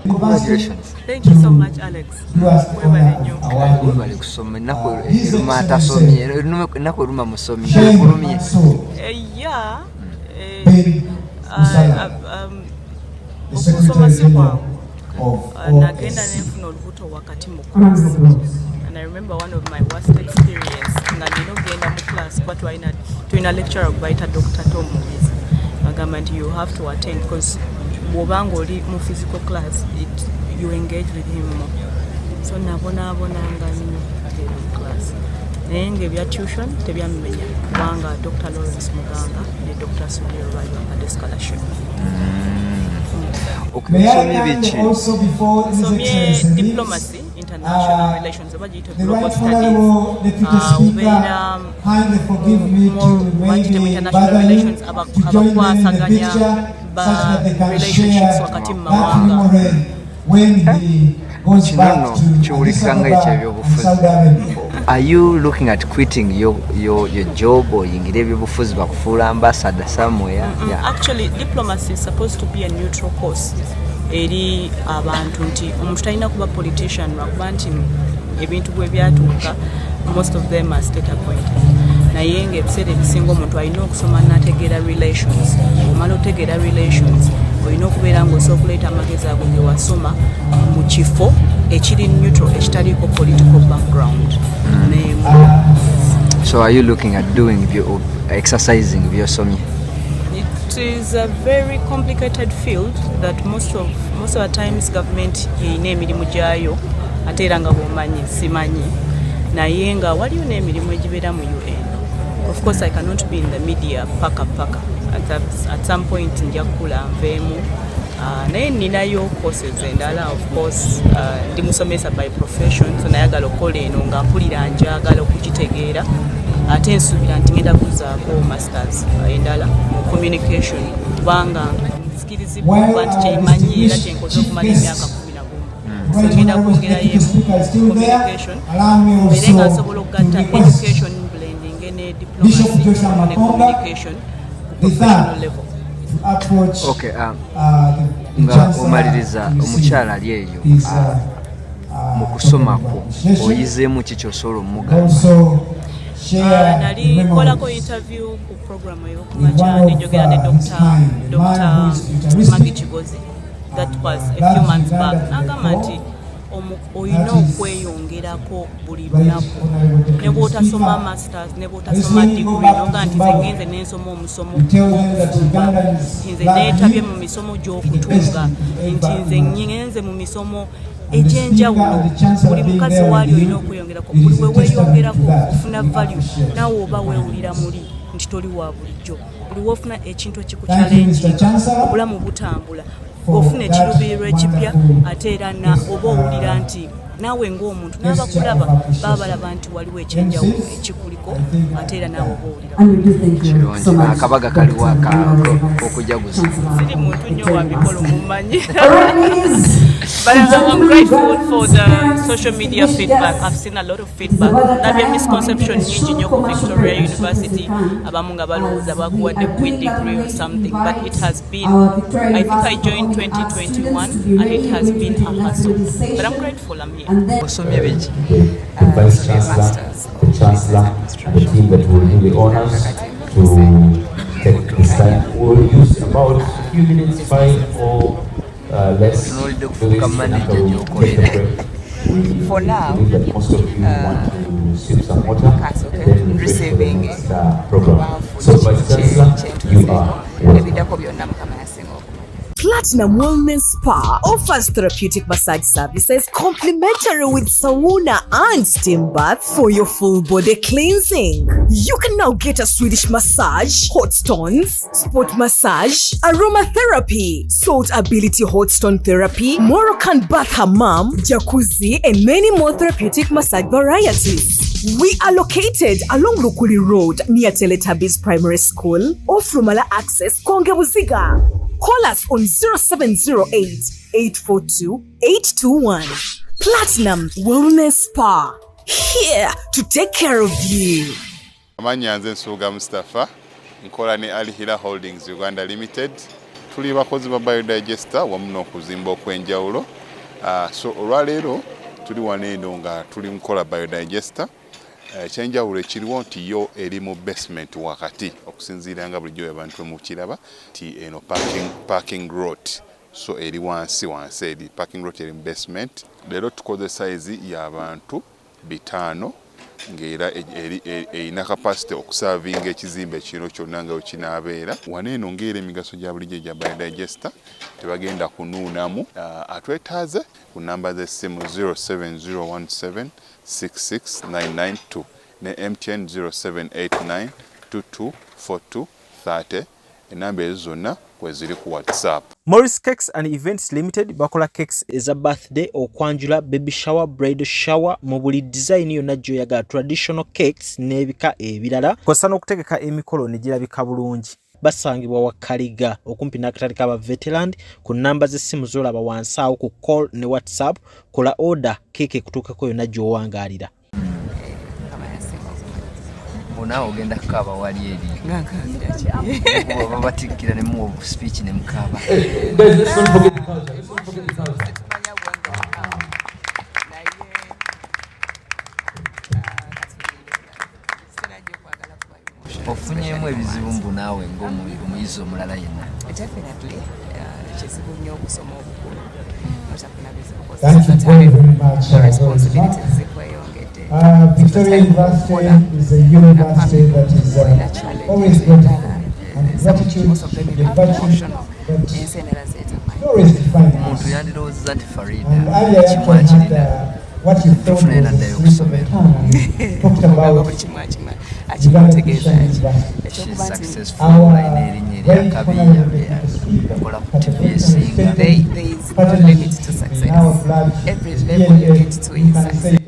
Congratulations. Thank you so much, Alex. And I remember one of my worst experience class, but why not to in a lecture of Dr. Tom Movies. You have to attend because mu physical class, you engage with him more. So nabona class. Nenge bya tuition tebyamenya kubanga Dr. Lawrence Muganga ne Dr. Sudhir Raju had scholarship. Okay, so maybe diplomacy, international relations, global studies, international relations, abakwasaganya relationships wakati mu mawanga. When he goes back to are you looking at quitting your job or ambassador somewhere? Actually, diplomacy is supposed to be a neutral course. Eri abantu nti omuntu talina kuba politician lwakuba nti ebintu bwe byatuuka most of them are state appointed. Naye ng'ebiseera ebisinga omuntu alina okusoma n'ategeera relations. Omala otegeera relations, olina okubeera ng'osobola okuleeta amagezi ago ge wasoma mu kifo ekiri neutral ekitaliiko political background. So are you looking at doing exercising byosomye? It is a very complicated field that most of the times government erina emirimu gyayo ate era nga bw'omanyi simanyi naye nga waliyo n'emirimu egibeera mu UN. Of course I cannot be in the media paka at some point nja kukula nveemu naye ninayo courses endala of course ndi musomesa by profession so nayagala okukola eno nga mpulira njagala okugitegeera ate nsuubira nti ngenda kuzaako masters endala mu communication kubanga nsikirizibwa nti kyemanyi era kyenkoze okumala emyaka 11 so ngenda kwongerayo communication era nga nsobola okugatta education blending ne diplomacy ne communication professional level. Okay, nga omaliriza omukyala ali eyo mu kusoma kwo oyizeemu ki ky'osobola omugamba? Nali kolako interview ku program y'okumakya nenjogera ne Dr. Magichigozi. That was a few months back. Nagamba nti olina okweyongerako buli lunaku ne bw'otasoma masters ne bw'otasoma degree noga nti nze ngenze n'ensoma omusomo gw'okufumba nze neetabye mu misomo gy'okutunga nti nze ngenze mu misomo ekyenjawulo buli mukazi waali olina okweyongerako buli bwe weeyongerako ofuna value naawe oba weewulira muli nti toli wa bulijjo buli weofuna ekintu ekikuchallenge obulamu butambula ofuna ekiruubirirwa ekipya ate era oba owulira nti naawe ng'omuntu n'abakulaba baba balaba nti waliwo ekyenjawulo ekikuliko ate era naawe oba owulira akabaga kaliwo okujaguza siri muntu nnyo wa mikolo mumanyi. But I'm grateful for the social media feedback. I've seen a lot of feedback. That be a misconception in Victoria University abamu nga balowooza bakuwadde with degree or something, but it has been, I think I joined 2021 and it has been a hassle. But I'm grateful I'm here. Osomye biki? Vice Chancellor, the Chancellor, the team that will do the honors to take this time. We'll use about a few minutes, 5 or less. For now, most of you want to sip some water and then receiving the program. So, Vice Chancellor, you are. Platinum Wellness Spa offers therapeutic massage services complimentary with sauna and steam bath for your full body cleansing. You can now get a Swedish massage, hot stones, sport massage, aromatherapy, salt ability hot stone therapy, Moroccan bath hammam, jacuzzi, and many more therapeutic massage varieties. We are located along Lukuli Road near Teletubbies Primary School, off Rumala Access, Congz. Call us on 0708-842-821. Platinum Wellness Spa, here to take care of you. Amanyanze Nsuga Mustafa, nkola ne Alihira Holdings Uganda Limited. Tuli bakozi ba biodigester wamu n'okuzimba okwenjawulo. So olwaleero tuli waneeno nga tuli nkola biodigester. Ekyenjawulo ekiriwo nti yo eri mu basement wakati okusinziira nga bulijjo abantu mu kiraba ti eno parking lot. So eri wansi eri parking lot eri mu basement. Leero tukoze size y'abantu 5 ng'era erina capacity okusavinga ekizimbe kino kyonna nga wekinaabeera. Waneeno ng'era emigaso gya bulijjo gya biodigester tebagenda kunuunamu. Atwetaaze ku namba z'essimu 07017669992 ne MTN 0789224230. Enamba ezo zonna kweziri ku WhatsApp. Morris Cakes and Events Limited bakola cakes eza birthday, okwanjula, baby shower, bridal shower, mu buli design yonna gy'oyagala, traditional cakes n'ebika ebirala. Kosa n'okutegeka emikolo ne girabika bulungi. Basangibwa wa Kaliga okumpi n'akatale k'aba veteran. Ku namba z'essimu z'olaba wansi awo ku call ne WhatsApp. Kola order cake kutuukako yonna gy'owangaalira. Naawe ogenda kukaaba wali eri babatikkira ne mu speech ne mukaaba. Ofunyeemu ebizibu mbu naawe ng'omuyizi omulala yenna? Ekizibu nnyo okusoma obukulu. Thank you very much. Victoria University is a university that is always grateful, and gratitude is the virtue that always defines us. And earlier actually had what you thought was the slip of the tongue, and talked about She's successful. our very honorable speaker. There is no limit to success. Every level you get to is success.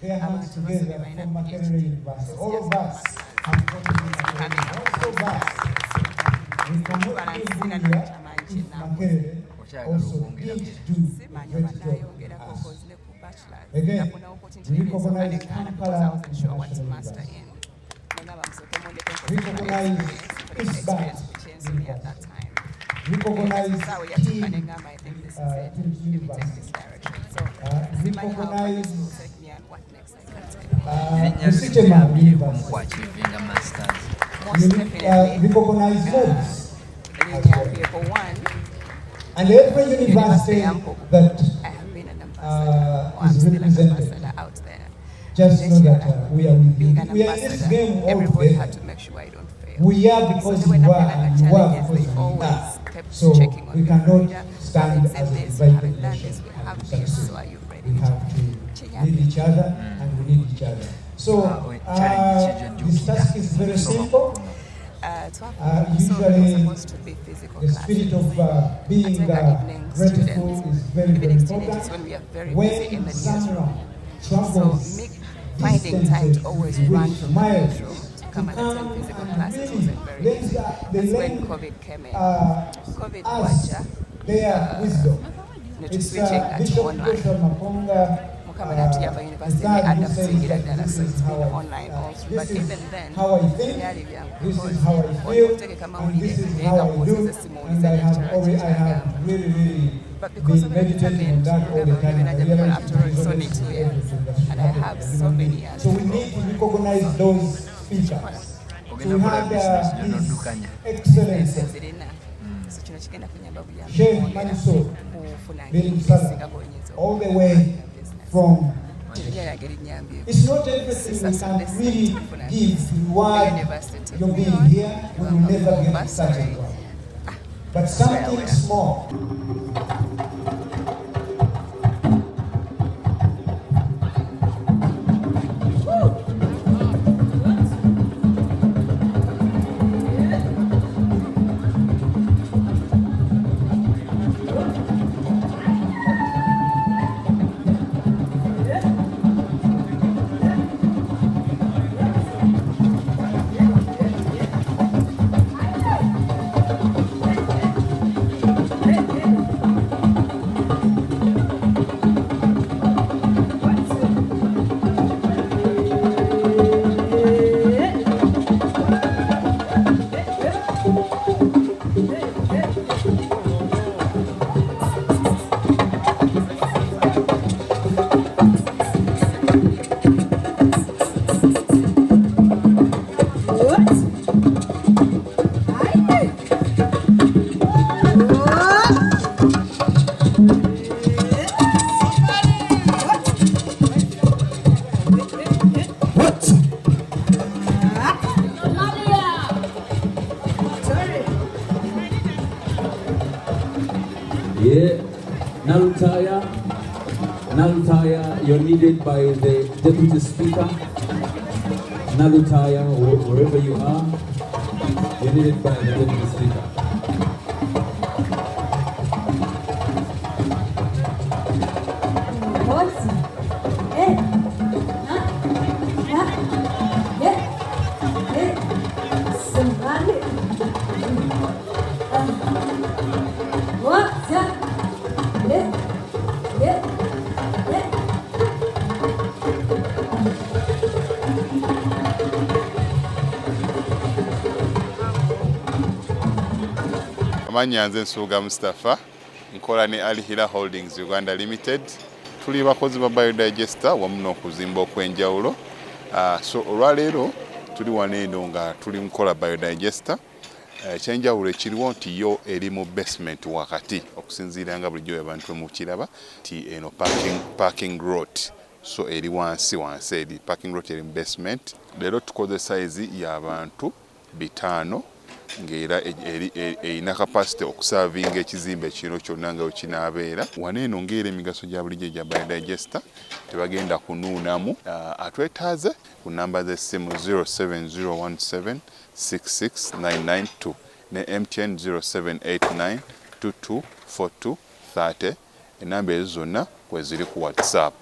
Their hands together for Makerere University. All of us have contributed. All of us. We cannot live here if Makerere also did do a great job for us. Again, we recognize Kampala International University. Recognize ISBAT. Recognize Team University. Recognize recognize Congz and every university that is represented. Just know that we are with you. We are in this game all together. We are because we are, and you are because we are. So we cannot stand as a divided nation and succeed. We have to need each other, and we need each other. So this task is very simple. Usually the spirit of being grateful is very, very important. When someone travels Finding time to always run from the bedroom to come and attend physical classes wasn't very easy. That's when COVID came in. COVID was their wisdom. It's switching online. Mukamana Tuyava University may end up seeing it at so it's been online also. But even then, how I think, this is how I feel, and this is how I do, and I have really but because been meditating on that all the time. After all, it's only 2 years, and I have so many years. So we need to recognize those features. So we had these excellences. Sheikh Mansour bin Salah, all the way from It's not everything we can really give reward. You're being here, we will never get such a reward. But something small. Anatalia, you're needed by the Deputy Speaker. Anatalia, wherever you are, you're needed by the Deputy Speaker. Amanya nze Nsuuga Mustafa nkola ne Alihira Holdings Uganda Limited. Tuli bakozi ba biodigester wamu n'okuzimba okwenjawulo. So olwaleero tuli waneeno nga tuli nkola biodigester. Ekyenjawulo ekiriwo nti yo eri mu basement wakati okusinziira nga bulijjo abantu mu kiraba ti eno parking lot. So eri wansi eri parking lot eri mu basement. Leero tukoze size y'abantu 5 ng'era erina capacity okusavinga ekizimbe kino kyonna nga wekinaabeera. Waneeno ng'era emigaso gya bulijjo gya biodigester tebagenda kunuunamu. Atwetaaze ku namba z'essimu 07017669992 ne MTN 0789224230. Enamba ezo zonna kweziri ku WhatsApp.